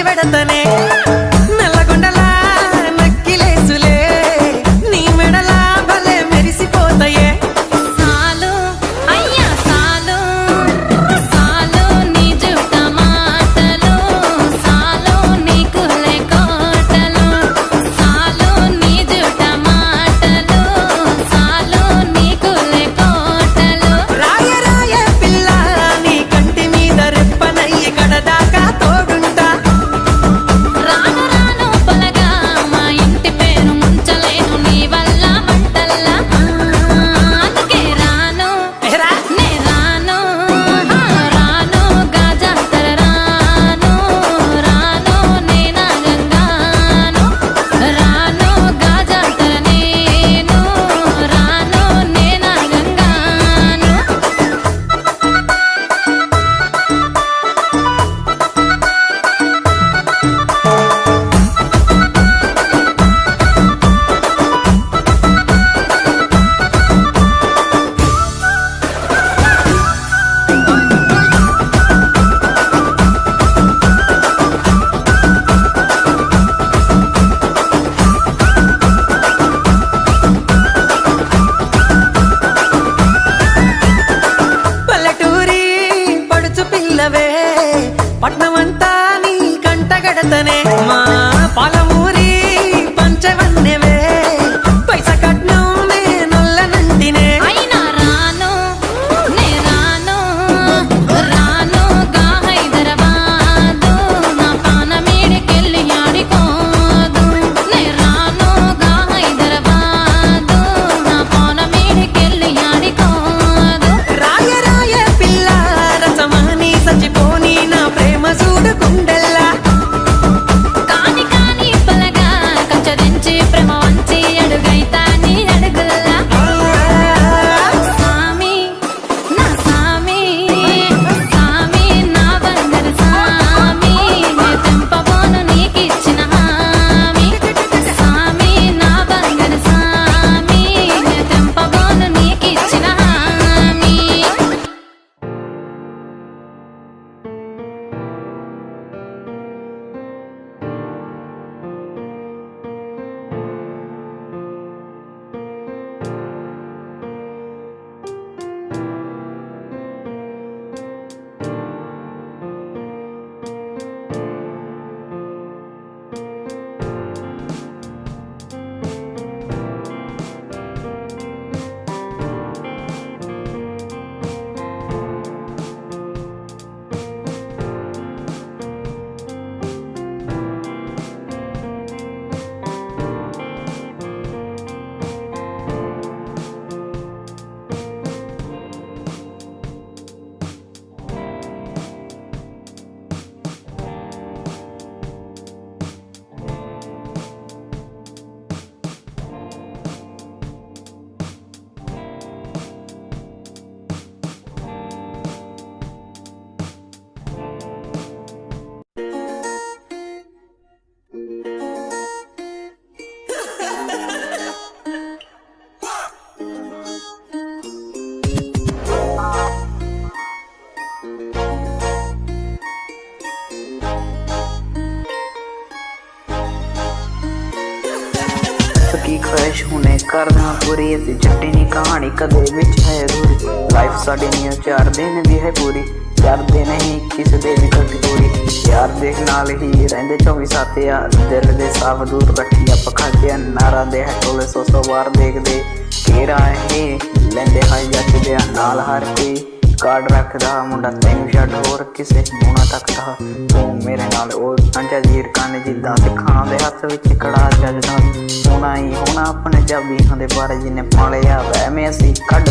పెడతనే నల్లగొండలా నక్కిలేసులే నీ మెడలా భలే మెరిసిపోతాయే సాలు అయ్యా సాలు సాలు నీ జుట్ట మాటలు సాలు నీ కులే కోటలు సాలు నీ జుట్ట మాటలు సాలు నీ కులే కోటలు రాయ రాయ పిల్ల నీ కంటి మీద రెప్పనయ్యి కడదాకా తోడుంటా రాను రాను పొలగా మా ఇంటి పేరు ముంచలేను నీ వల్ల మంటల్లా అందుకే రాను ఏరా నే రాను రాను గాజాతర రాను రాను నే నాగంగాను రాను గాజాతర నేను రాను నే నాగంగాను పల్లెటూరి పడుచు పిల్లవే పట్నమంతా నీ కంటగడతనే మా పాలమూరి పంచవన్నెవే పైస కట్నం నే నొల్లనంటినే అయినా రాను నే రాను రాను గా హైదరాబాదు నా పానమీడికెళ్ళి ఆడికోదు నే రాను గా హైదరాబాదు నా పానమీడికెళ్ళి ఆడికోదు రాయ రాయ పిల్ల రసమాని సచిపోని నా ప్రేమ చూడు గుండెల్లా కాని కాని పలగా కంచరించి ప్రేమ వంచి అడుగైతా నీ అడుగుల్లా సామి నా సామి సామి నా బంగారు సామి నే తెంపబోను నీకిచ్చిన హామీ సామి నా బంగారు సామి నే తెంపబోను నీకిచ్చిన హామీ की ख्वाहिश हुने करना पूरी इस जट्टी नी कहानी कदे विच है अधूरी लाइफ साडी नी 4 दिन दी है पूरी यार दे नहीं किस दे भी कभी पूरी यार देख नाल ही रहंदे 24 साथ यार दिल दे साफ दूर रखिया पखा के नारा दे है टोले 100 बार देख दे केरा है लेंदे है जट दे नाल हर कोई कार्ड रखदा मुंडा तेन छड़ होर किसे मुना तकदा तू मेरे नाल ओ अंजा जीर काने जिद्दां सिखां दे हत्थ विच कड़ा जजदा होना ही होना अपने जाबी दे बारे जिन्ने पालिया वै में असी कड